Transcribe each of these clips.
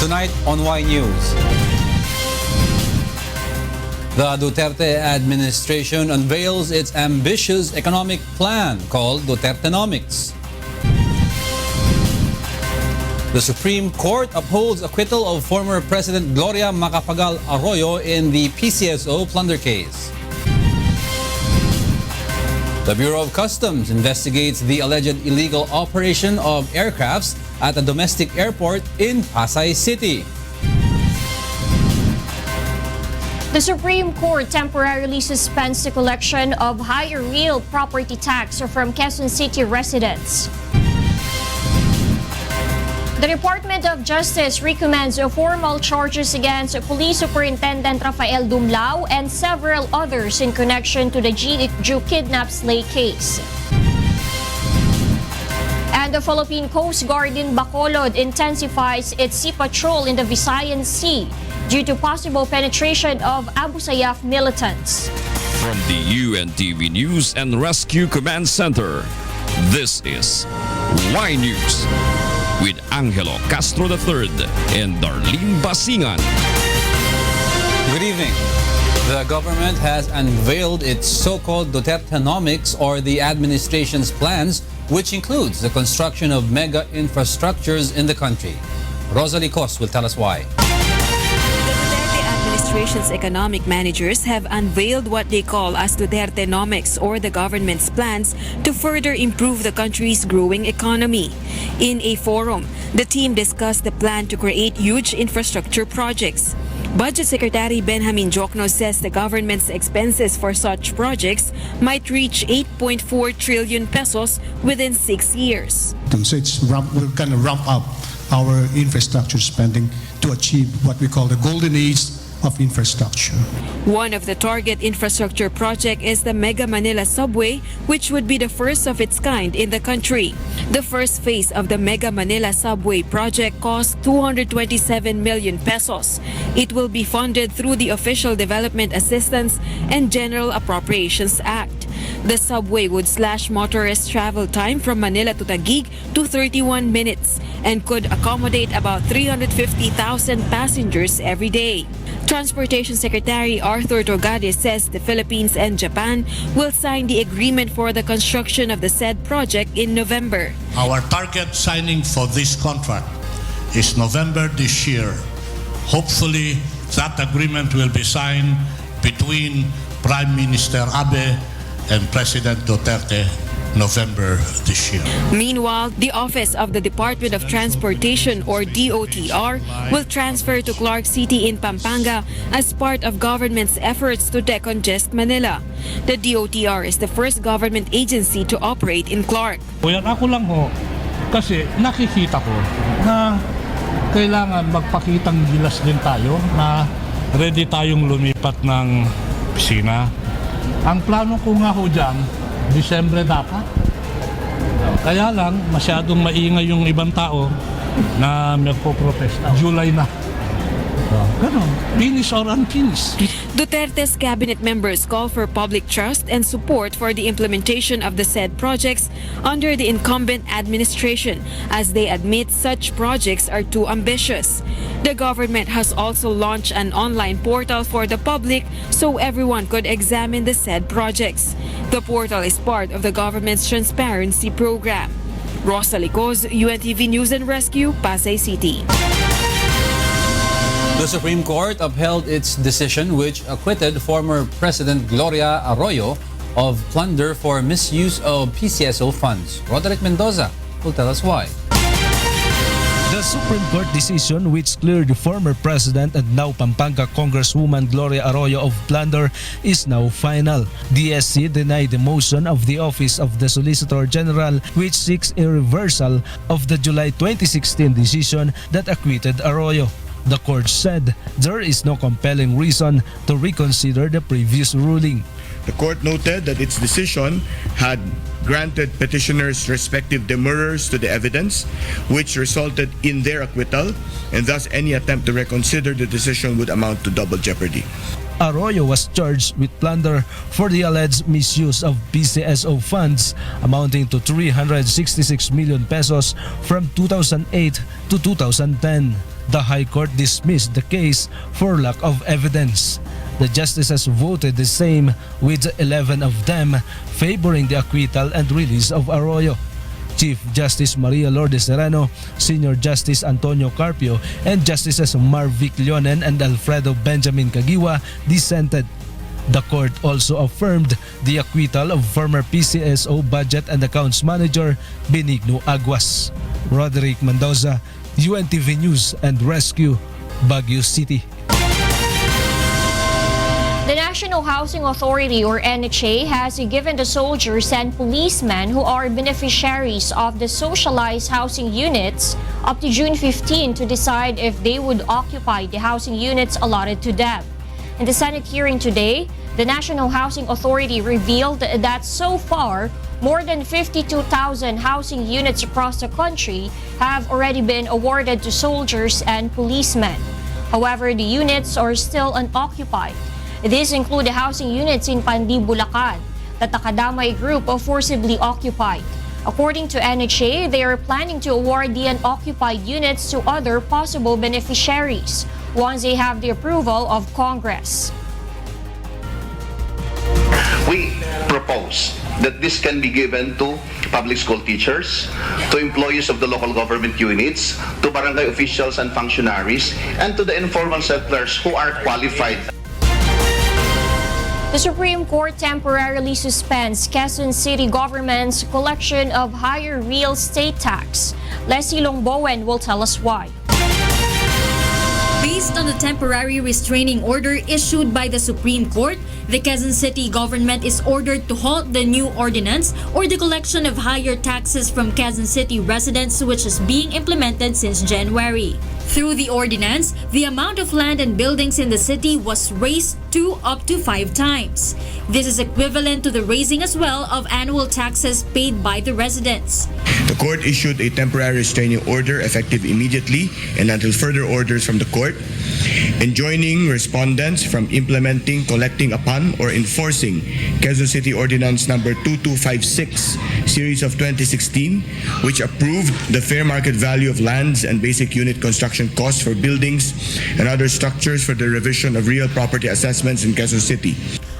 Tonight on Y News. The Duterte administration unveils its ambitious economic plan called Dutertenomics. The Supreme Court upholds acquittal of former President Gloria Macapagal Arroyo in the PCSO plunder case. The Bureau of Customs investigates the alleged illegal operation of aircrafts at a domestic airport in Pasay City. The Supreme Court temporarily suspends the collection of higher real property tax from Quezon City residents. The Department of Justice recommends formal charges against Police Superintendent Rafael Dumlao and several others in connection to the Jee Ick Joo kidnap slay case. And the Philippine Coast Guard in Bacolod intensifies its sea patrol in the Visayan Sea due to possible penetration of Abu Sayyaf militants. From the UNTV News and Rescue Command Center, this is Y News with Angelo Castro III and Darlene Basingan. Good evening. The government has unveiled its so-called Dutertenomics, or the administration's plans, which includes the construction of mega infrastructures in the country. Rosalie Cos will tell us why. Administration's economic managers have unveiled what they call as Dutertenomics, or the government's plans to further improve the country's growing economy. In a forum, the team discussed the plan to create huge infrastructure projects. Budget Secretary Benjamin Jokno says the government's expenses for such projects might reach 8.4 trillion pesos within 6 years. So we're going to ramp up our infrastructure spending to achieve what we call the golden age of infrastructure. One of the target infrastructure project is the Mega Manila Subway, which would be the first of its kind in the country. The first phase of the Mega Manila Subway project cost 227 million pesos. It will be funded through the Official Development Assistance and General Appropriations Act. The subway would slash motorist travel time from Manila to Taguig to 31 minutes and could accommodate about 350,000 passengers every day. Transportation Secretary Arthur Togade says the Philippines and Japan will sign the agreement for the construction of the said project in November. Our target signing for this contract is November this year. Hopefully, that agreement will be signed between Prime Minister Abe and President Duterte November this year. Meanwhile, the Office of the Department of Transportation, or DOTR, will transfer to Clark City in Pampanga as part of government's efforts to decongest Manila. The DOTR is the first government agency to operate in Clark. Yan ako lang ho, kasi nakikita ko na kailangan magpakitang gilas din tayo na ready tayong lumipat ng pisina. Ang plano ko nga ho dyan, Disyembre dapat. Kaya lang, masyadong maingay yung ibang tao na magpo-protesta. July na. Ganon. Finish or unfinished. Duterte's cabinet members call for public trust and support for the implementation of the said projects under the incumbent administration, as they admit such projects are too ambitious. The government has also launched an online portal for the public so everyone could examine the said projects. The portal is part of the government's transparency program. Rosalie Cos, UNTV News and Rescue, Pasay City. The Supreme Court upheld its decision which acquitted former President Gloria Arroyo of plunder for misuse of PCSO funds. Roderick Mendoza will tell us why. The Supreme Court decision, which cleared the former president and now Pampanga Congresswoman Gloria Arroyo of plunder, is now final. DSC denied the motion of the Office of the Solicitor General, which seeks a reversal of the July 2016 decision that acquitted Arroyo. The court said there is no compelling reason to reconsider the previous ruling. The court noted that its decision had granted petitioners respective demurrers to the evidence, which resulted in their acquittal, and thus any attempt to reconsider the decision would amount to double jeopardy. Arroyo was charged with plunder for the alleged misuse of PCSO funds amounting to 366 million pesos from 2008 to 2010. the High Court dismissed the case for lack of evidence. The justices voted the same, with 11 of them favoring the acquittal and release of Arroyo. Chief Justice Maria Lourdes Serrano, Senior Justice Antonio Carpio, and Justices Marvic Leonen and Alfredo Benjamin Caguiwa dissented. The court also affirmed the acquittal of former PCSO Budget and Accounts Manager Benigno Aguas. Roderick Mendoza, UNTV News and Rescue, Baguio City. The National Housing Authority, or NHA, has given the soldiers and policemen who are beneficiaries of the socialized housing units up to June 15 to decide if they would occupy the housing units allotted to them. In the Senate hearing today, the National Housing Authority revealed that so far, more than 52,000 housing units across the country have already been awarded to soldiers and policemen. However, the units are still unoccupied. These include the housing units in Pandi, Bulacan that the Kadamay Group forcibly occupied. According to NHA, they are planning to award the unoccupied units to other possible beneficiaries once they have the approval of Congress. We propose that this can be given to public school teachers, to employees of the local government units, to barangay officials and functionaries, and to the informal settlers who are qualified. The Supreme Court temporarily suspends Quezon City government's collection of higher real estate tax. Leslie Longbowen will tell us why. Based on the temporary restraining order issued by the Supreme Court, the Quezon City government is ordered to halt the new ordinance or the collection of higher taxes from Quezon City residents, which is being implemented since January. Through the ordinance, the amount of land and buildings in the city was raised to up to 5 times. This is equivalent to the raising as well of annual taxes paid by the residents. The court issued a temporary restraining order effective immediately and until further orders from the court, enjoining respondents from implementing, collecting upon, or enforcing Quezon City Ordinance Number 2256, Series of 2016, which approved the fair market value of lands and basic unit construction costs for buildings and other structures for the revision of real property assessments in Quezon City.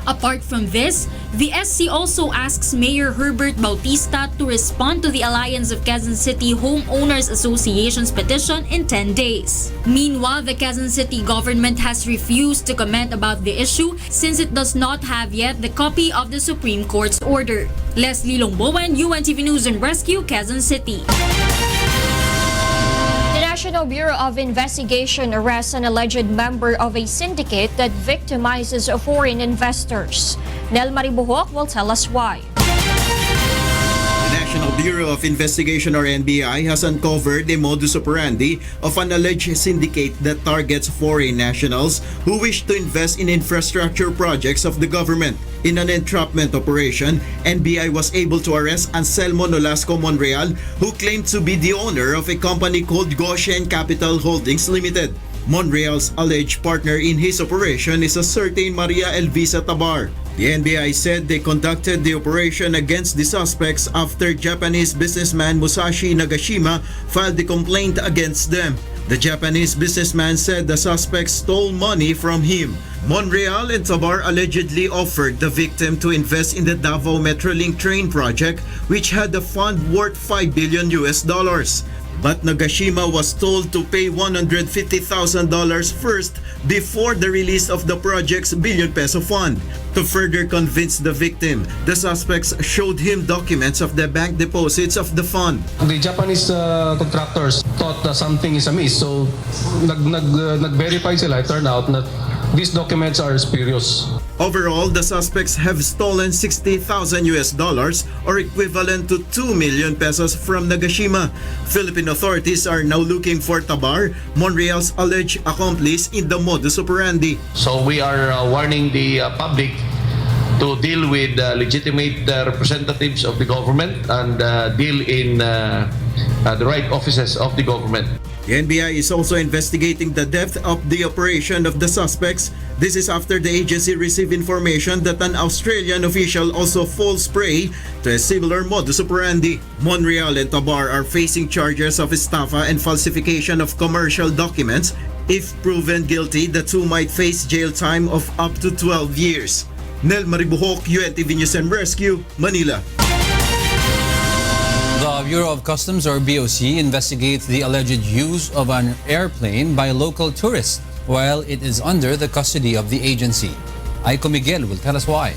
Apart from this, the SC also asks Mayor Herbert Bautista to respond to the Alliance of Quezon City Homeowners Association's petition in 10 days. Meanwhile, the Quezon City government has refused to comment about the issue since it does not have yet the copy of the Supreme Court's order. Leslie Longbowen, UNTV News and Rescue, Quezon City. The National Bureau of Investigation arrests an alleged member of a syndicate that victimizes foreign investors. Nel Maribuhok will tell us why. The National Bureau of Investigation, or NBI, has uncovered the modus operandi of an alleged syndicate that targets foreign nationals who wish to invest in infrastructure projects of the government. In an entrapment operation, NBI was able to arrest Anselmo Nolasco Monreal, who claimed to be the owner of a company called Goshen Capital Holdings Limited. Monreal's alleged partner in his operation is a certain Maria Elvisa Tabar. The NBI said they conducted the operation against the suspects after Japanese businessman Musashi Nagashima filed the complaint against them. The Japanese businessman said the suspects stole money from him. Monreal and Tabar allegedly offered the victim to invest in the Davao Metrolink train project, which had a fund worth $5 billion. But Nagashima was told to pay $150,000 first before the release of the project's billion-peso fund. To further convince the victim, the suspects showed him documents of the bank deposits of the fund. The Japanese contractors thought that something is amiss, so nag-verify sila. It turned out that these documents are spurious. Overall, the suspects have stolen $60,000 or equivalent to 2 million pesos from Nagashima. Philippine authorities are now looking for Tabar, Monreal's alleged accomplice in the modus operandi. So we are warning the public to deal with legitimate representatives of the government and deal in the right offices of the government. The NBI is also investigating the depth of the operation of the suspects This is after the agency received information that an Australian official also falls prey to a similar modus operandi. Monreal and Tabar are facing charges of estafa and falsification of commercial documents. If proven guilty, the two might face jail time of up to 12 years. Nel Maribuhok, UNTV News and Rescue, Manila. The Bureau of Customs or BOC investigates the alleged use of an airplane by local tourists while it is under the custody of the agency. Aiko Miguel will tell us why.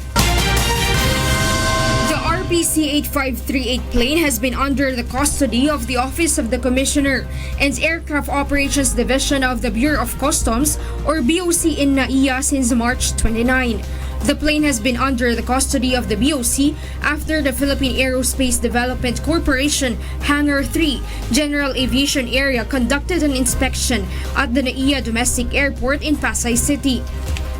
The RPC-8538 plane has been under the custody of the Office of the Commissioner and Aircraft Operations Division of the Bureau of Customs or BOC in NAIA since March 29. The plane has been under the custody of the BOC after the Philippine Aerospace Development Corporation Hangar 3 General Aviation Area conducted an inspection at the NAIA Domestic Airport in Pasay City.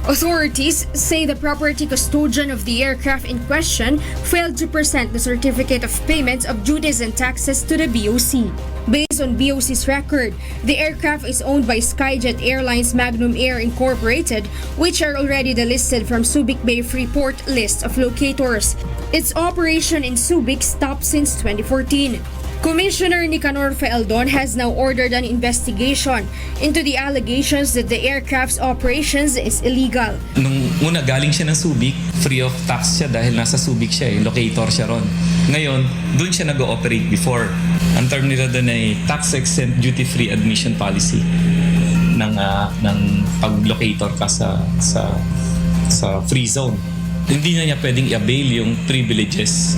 Authorities say the property custodian of the aircraft in question failed to present the certificate of payment of duties and taxes to the BOC. Based on BOC's record, the aircraft is owned by Skyjet Airlines Magnum Air Incorporated, which are already delisted from Subic Bay Freeport list of locators. Its operation in Subic stopped since 2014. Commissioner Nicanor Fealdon has now ordered an investigation into the allegations that the aircraft's operations is illegal. Nung una galing siya ng Subic, free of tax siya dahil nasa Subic siya, locator siya ron. Ngayon, doon siya nag-ooperate before. Ang term nila doon ay tax-exempt duty-free admission policy ng pag-locator ka sa free zone. Hindi na niya pwedeng i-avail yung privileges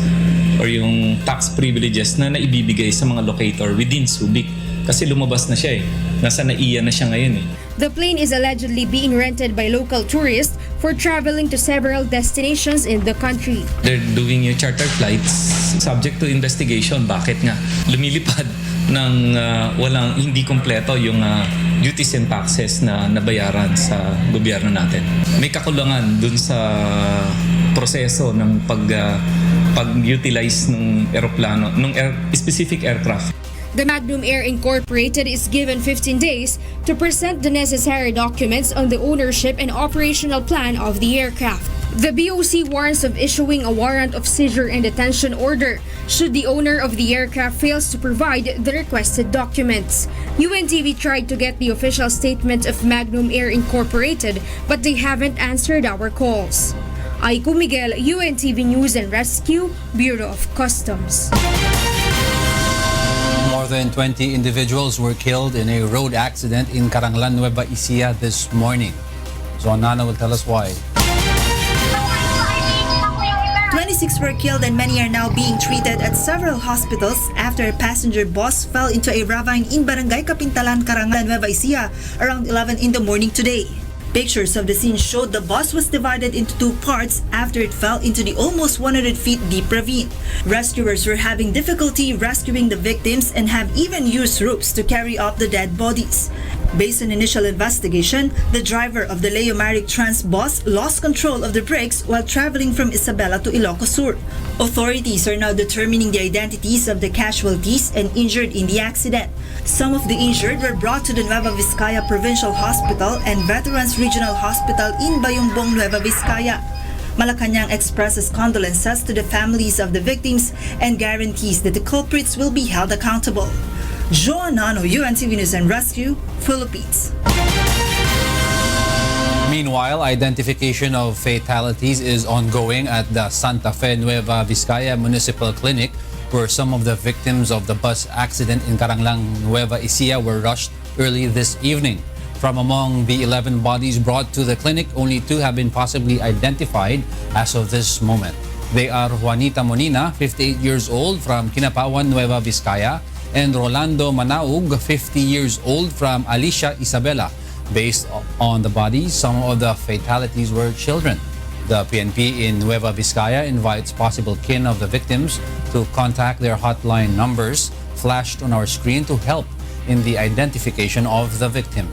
or yung tax privileges na naibibigay sa mga locator within Subic kasi lumabas na siya nasa NAIA na siya ngayon The plane is allegedly being rented by local tourists for traveling to several destinations in the country. They're doing yung charter flights subject to investigation. Bakit nga lumilipad ng walang hindi kompleto yung duties and taxes na nabayaran sa gobyerno natin. May kakulangan dun sa proseso ng pag-utilize ng eroplano, ng specific aircraft. The Magnum Air Incorporated is given 15 days to present the necessary documents on the ownership and operational plan of the aircraft. The BOC warns of issuing a warrant of seizure and detention order should the owner of the aircraft fails to provide the requested documents. UNTV tried to get the official statement of Magnum Air Incorporated, but they haven't answered our calls. Aiko Miguel, UNTV News and Rescue, Bureau of Customs. More than 20 individuals were killed in a road accident in Caranglan, Nueva Ecija this morning. So Nana will tell us why. 26 were killed and many are now being treated at several hospitals after a passenger bus fell into a ravine in Barangay Kapintalan, Caranglan, Nueva Ecija around 11 in the morning today. Pictures of the scene showed the bus was divided into two parts after it fell into the almost 100 feet deep ravine. Rescuers were having difficulty rescuing the victims and have even used ropes to carry up the dead bodies. Based on initial investigation, the driver of the Leomaric Trans bus lost control of the brakes while traveling from Isabela to Ilocos Sur. Authorities are now determining the identities of the casualties and injured in the accident. Some of the injured were brought to the Nueva Vizcaya Provincial Hospital and Veterans Regional Hospital in Bayumbong, Nueva Vizcaya. Malacanang expresses condolences to the families of the victims and guarantees that the culprits will be held accountable. Joan Nano, UNTV News and Rescue, Philippines. Meanwhile, identification of fatalities is ongoing at the Santa Fe Nueva Vizcaya Municipal Clinic, where some of the victims of the bus accident in Caranglan, Nueva Ecija were rushed early this evening. From among the 11 bodies brought to the clinic, only 2 have been possibly identified as of this moment. They are Juanita Monina, 58 years old, from Kinapawan, Nueva Vizcaya, and Rolando Manaug, 50 years old, from Alicia, Isabela. Based on the bodies, some of the fatalities were children. The PNP in Nueva Vizcaya invites possible kin of the victims to contact their hotline numbers flashed on our screen to help in the identification of the victims.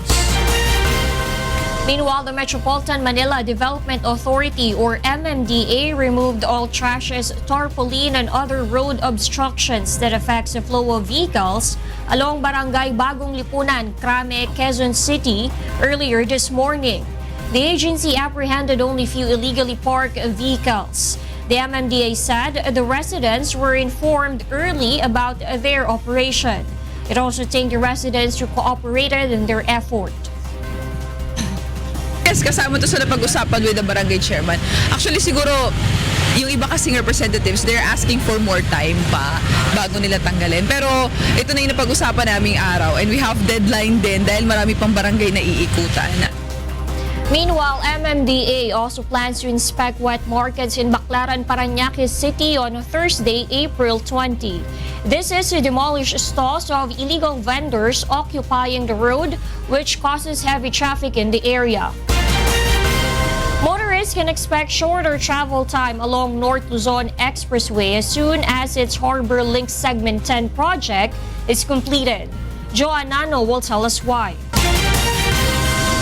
Meanwhile, the Metropolitan Manila Development Authority or MMDA removed all trashes, tarpaulin, and other road obstructions that affects the flow of vehicles along Barangay Bagong Lipunan, Crame, Quezon City earlier this morning. The agency apprehended only few illegally parked vehicles. The MMDA said the residents were informed early about their operation. It also thanked the residents who cooperated in their effort. Yes, kasama to sa napag-usapan with the barangay chairman. Actually, siguro, yung iba kasing representatives, they're asking for more time pa bago nila tanggalin. Pero ito na yung napag-usapan naming araw and we have deadline din dahil marami pang barangay na iikutan. Meanwhile, MMDA also plans to inspect wet markets in Baclaran, Parañaque City on Thursday, April 20. This is to demolish stalls of illegal vendors occupying the road, which causes heavy traffic in the area. Motorists can expect shorter travel time along North Luzon Expressway as soon as its Harbor Link Segment 10 project is completed. Joanano will tell us why.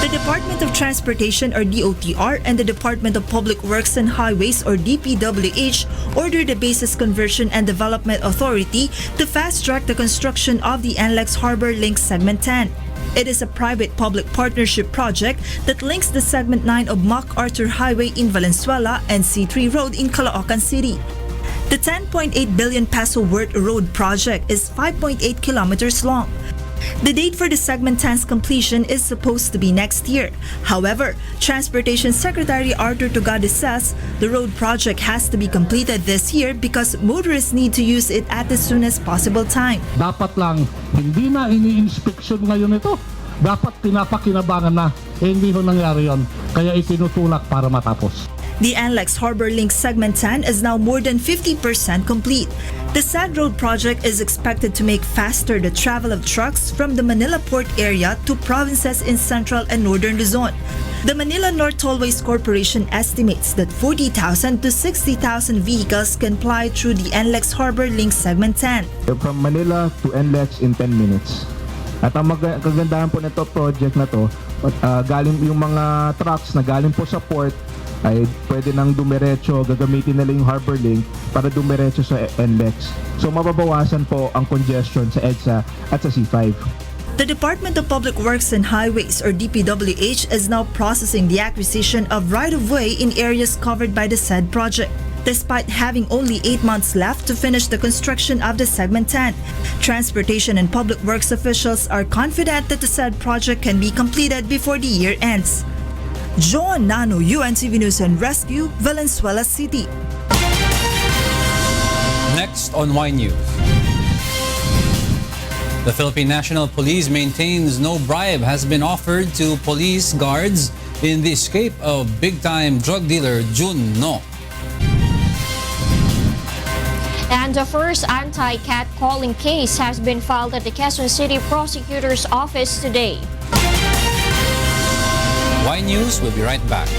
The Department of Transportation or DOTR and the Department of Public Works and Highways or DPWH ordered the Basis Conversion and Development Authority to fast-track the construction of the NLEX Harbor Link Segment 10. It is a private-public partnership project that links the Segment 9 of MacArthur Highway in Valenzuela and C3 Road in Caloocan City. The 10.8 billion peso worth road project is 5.8 kilometers long. The date for the Segment 10's completion is supposed to be next year. However, Transportation Secretary Arthur Tugade says the road project has to be completed this year because motorists need to use it at the soonest possible time. Dapat lang, hindi na ini-inspection ngayon ito. Dapat pinapakinabangan na. Hindi ho nangyari yon. Kaya itinutulak para matapos. The NLEX Harbor Link Segment 10 is now more than 50% complete. The said road project is expected to make faster the travel of trucks from the Manila Port area to provinces in central and northern Luzon. The Manila North Tollways Corporation estimates that 40,000 to 60,000 vehicles can ply through the NLEX Harbor Link Segment 10. From Manila to NLEX in 10 minutes. At ang kagandahan po nito project na to, galing yung mga trucks na galing po sa port ay pwede nang dumiretso, gagamitin nila yung Harbor Link para dumiretso sa NLEX. So mababawasan po ang congestion sa EDSA at sa C5. The Department of Public Works and Highways or DPWH is now processing the acquisition of right-of-way in areas covered by the said project. Despite having only 8 months left to finish the construction of the Segment 10, Transportation and Public Works officials are confident that the said project can be completed before the year ends. John Nano, UNTV News and Rescue, Valenzuela City. Next on Y News. The Philippine National Police maintains no bribe has been offered to police guards in the escape of big-time drug dealer Jun No. And the first anti-catcalling case has been filed at the Quezon City Prosecutor's Office today. Y News will be right back.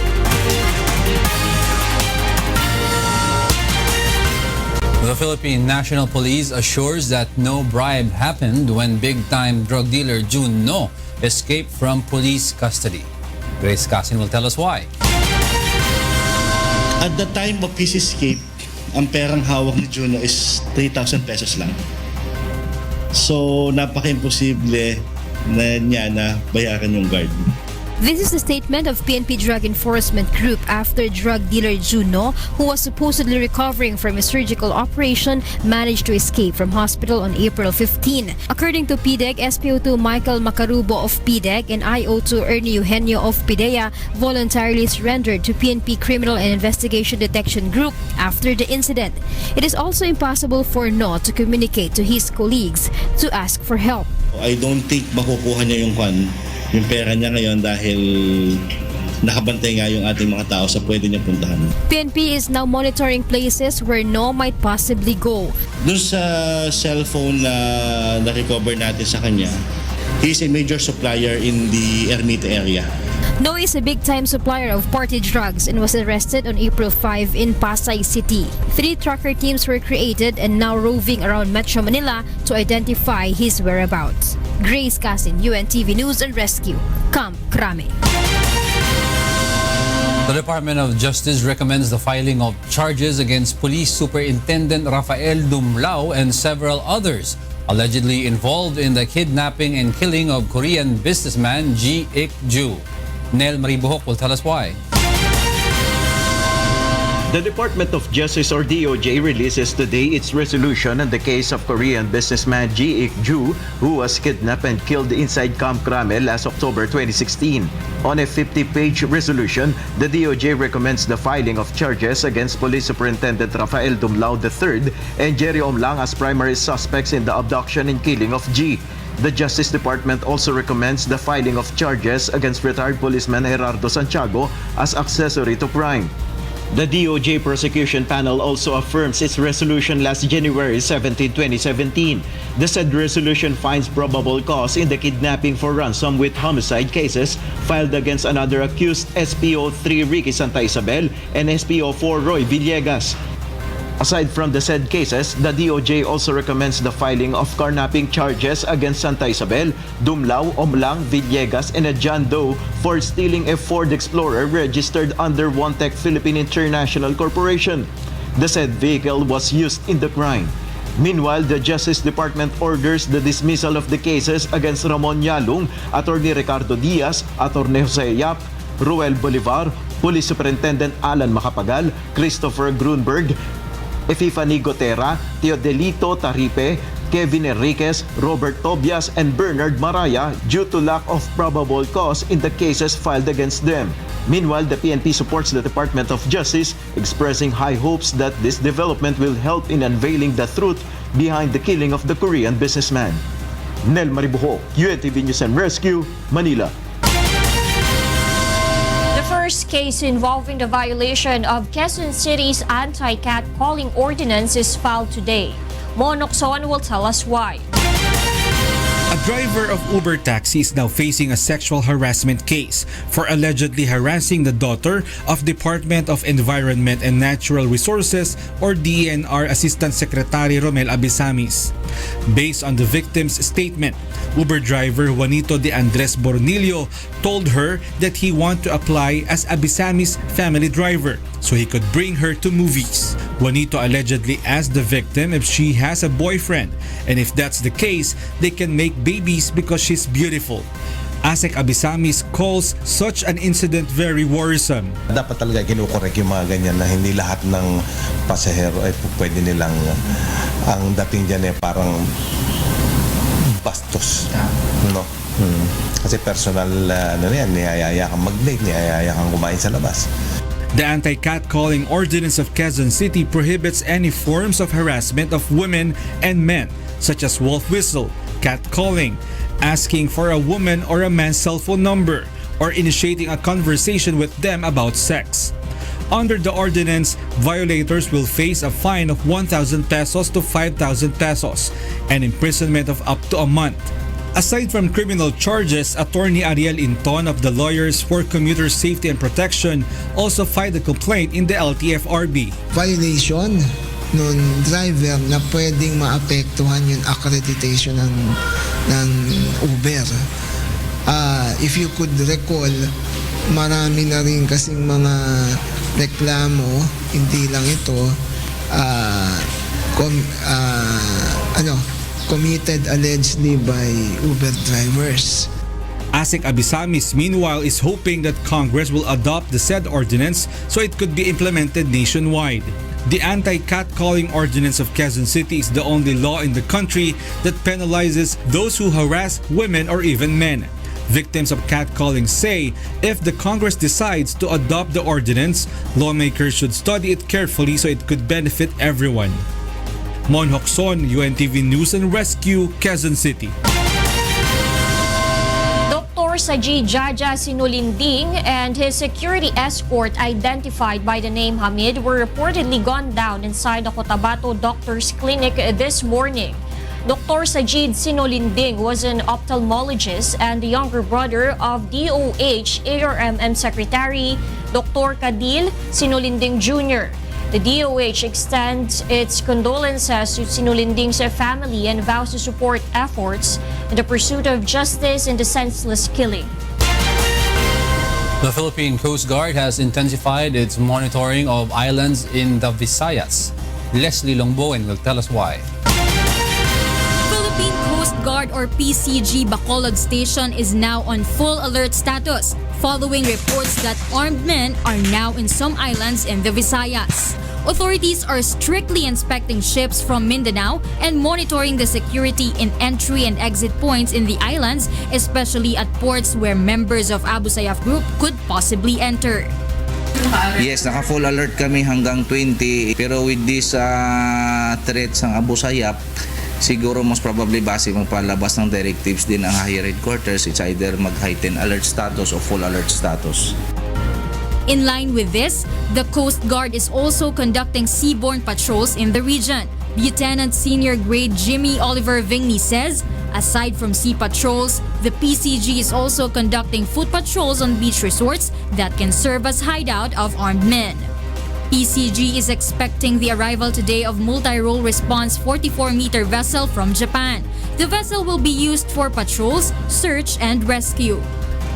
The Philippine National Police assures that no bribe happened when big-time drug dealer Jun No escaped from police custody. Grace Casin will tell us why. At the time of his escape, ang perang hawak ni Jun No is 3,000 pesos lang. So, napaka-imposible na niya na bayaran yung guard. This is a statement of PNP Drug Enforcement Group after drug dealer Jun No, who was supposedly recovering from a surgical operation, managed to escape from hospital on April 15. According to PDEG, SPO2 Michael Macarubo of PDEG and IO2 Ernie Eugenio of PIDEA voluntarily surrendered to PNP Criminal and Investigation Detection Group after the incident. It is also impossible for No to communicate to his colleagues to ask for help. I don't think makukuha niya yung pera niya ngayon dahil nakabantay nga yung ating mga tao sa pwede niya puntahan. PNP is now monitoring places where No might possibly go. Doon sa cellphone na na-recover natin sa kanya, he is a major supplier in the Ermita area. No is a big-time supplier of party drugs and was arrested on April 5 in Pasay City. 3 tracker teams were created and now roving around Metro Manila to identify his whereabouts. Grace Casin, UNTV News and Rescue, Camp Crame. The Department of Justice recommends the filing of charges against Police Superintendent Rafael Dumlao and several others allegedly involved in the kidnapping and killing of Korean businessman Jee Ick Joo. Nel Maribuhok will tell us why. The Department of Justice or DOJ releases today its resolution on the case of Korean businessman Jee Ick Joo, who was kidnapped and killed inside Camp Crame last October 2016. On a 50-page resolution, the DOJ recommends the filing of charges against Police Superintendent Rafael Dumlao III and Gerry as primary suspects in the abduction and killing of Jee. The Justice Department also recommends the filing of charges against retired policeman Gerardo Santiago as accessory to crime. The DOJ prosecution panel also affirms its resolution last January 17, 2017. The said resolution finds probable cause in the kidnapping for ransom with homicide cases filed against another accused SPO3 Ricky Santa Isabel and SPO4 Roy Villegas. Aside from the said cases, the DOJ also recommends the filing of carnapping charges against Santa Isabel, Dumlao, Omlang, Villegas, and a John Doe for stealing a Ford Explorer registered under One-Tech Philippine International Corporation. The said vehicle was used in the crime. Meanwhile, the Justice Department orders the dismissal of the cases against Ramon Yalung, Attorney Ricardo Diaz, Attorney Jose Yap, Ruel Bolivar, Police Superintendent Alan Macapagal, Christopher Grunberg, Epifani Gotera, Teodelito Taripe, Kevin Enriquez, Robert Tobias, and Bernard Maraya due to lack of probable cause in the cases filed against them. Meanwhile, the PNP supports the Department of Justice, expressing high hopes that this development will help in unveiling the truth behind the killing of the Korean businessman. Nel Maribuhok, UNTV News and Rescue, Manila. First case involving the violation of Quezon City's anti-catcalling ordinance is filed today. Monokson will tell us why. A driver of Uber taxi is now facing a sexual harassment case for allegedly harassing the daughter of Department of Environment and Natural Resources or DENR Assistant Secretary Romel Abisamis. Based on the victim's statement, Uber driver Juanito de Andres Bornillo told her that he wanted to apply as Abisamis' family driver so he could bring her to movies. Juanito allegedly asked the victim if she has a boyfriend, and if that's the case, they can make babies because she's beautiful. Asek Abisamis calls such an incident very worrisome. Dapat talaga kinukorek yung mga ganyan na hindi lahat ng pasahero ay pwede nilang ang dating dyan ay parang bastos. No? Kasi personal niyayaya kang mag-date, niyayaya kang kumain sa labas. The anti-catcalling ordinance of Quezon City prohibits any forms of harassment of women and men, such as wolf whistle, catcalling, asking for a woman or a man's cell phone number, or initiating a conversation with them about sex. Under the ordinance, violators will face a fine of 1,000 pesos to 5,000 pesos and imprisonment of up to a month. Aside from criminal charges, Attorney Ariel Inton of the Lawyers for Commuter Safety and Protection also filed a complaint in the LTFRB. Violation nun driver na pwedeng maapektuhan yung accreditation ng Uber. If you could recall, marami na rin kasing mga reklamo, hindi lang ito, committed allegedly by Uber drivers. Asek Abisamis, meanwhile, is hoping that Congress will adopt the said ordinance so it could be implemented nationwide. The anti-catcalling ordinance of Quezon City is the only law in the country that penalizes those who harass women or even men. Victims of catcalling say if the Congress decides to adopt the ordinance, lawmakers should study it carefully so it could benefit everyone. Mon Hokson, UNTV News and Rescue, Quezon City. Dr. Saji Jaja Sinulinding and his security escort identified by the name Hamid were reportedly gunned down inside the Cotabato Doctors Clinic this morning. Dr. Sajid Sinulinding was an ophthalmologist and the younger brother of DOH ARMM Secretary Dr. Kadil Sinulinding Jr. The DOH extends its condolences to Sinulinding's family and vows to support efforts in the pursuit of justice in the senseless killing. The Philippine Coast Guard has intensified its monitoring of islands in the Visayas. Leslie Longboen will tell us why. Philippine Coast Coast Guard or PCG Bacolod Station is now on full alert status following reports that armed men are now in some islands in the Visayas. Authorities are strictly inspecting ships from Mindanao and monitoring the security in entry and exit points in the islands, especially at ports where members of Abu Sayyaf Group could possibly enter. Yes, naka-full alert kami hanggang 20. Pero with this threats ng Abu Sayyaf, siguro most probably base magpalabas ng directives din ang higher headquarters. It's either mag-heighten alert status o full alert status. In line with this, the Coast Guard is also conducting seaborne patrols in the region. Lieutenant Senior Grade Jimmy Oliver Vingney says, aside from sea patrols, the PCG is also conducting foot patrols on beach resorts that can serve as hideout of armed men. PCG is expecting the arrival today of multi-role response 44-meter vessel from Japan. The vessel will be used for patrols, search, and rescue.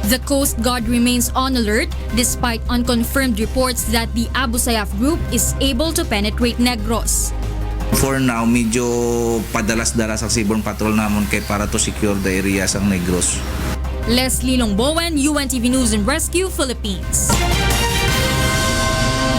The Coast Guard remains on alert despite unconfirmed reports that the Abu Sayyaf Group is able to penetrate Negros. For now, medyo padalas-dalas ang seaborne patrol namon kay para to secure the areas ang Negros. Leslie Longbowen, UNTV News and Rescue, Philippines.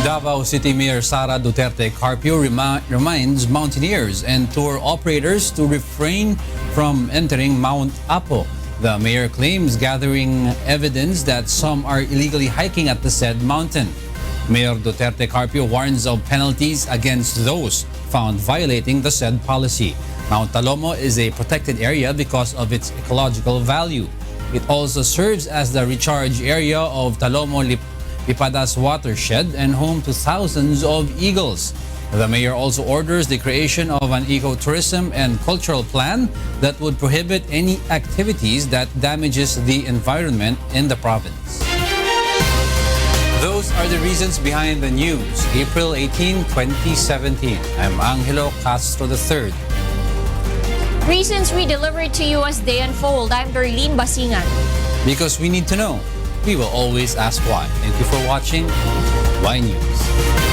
Davao City Mayor Sara Duterte Carpio reminds mountaineers and tour operators to refrain from entering Mount Apo. The mayor claims gathering evidence that some are illegally hiking at the said mountain. Mayor Duterte Carpio warns of penalties against those found violating the said policy. Mount Talomo is a protected area because of its ecological value. It also serves as the recharge area of Talomo Lipadas watershed and home to thousands of eagles. The mayor also orders the creation of an ecotourism and cultural plan that would prohibit any activities that damages the environment in the province. Those are the reasons behind the news. April 18, 2017. I'm Angelo Castro III. Reasons we delivered to you as they unfold. I'm Darlene, Basingan. Because we need to know. We will always ask why. Thank you for watching. Why News.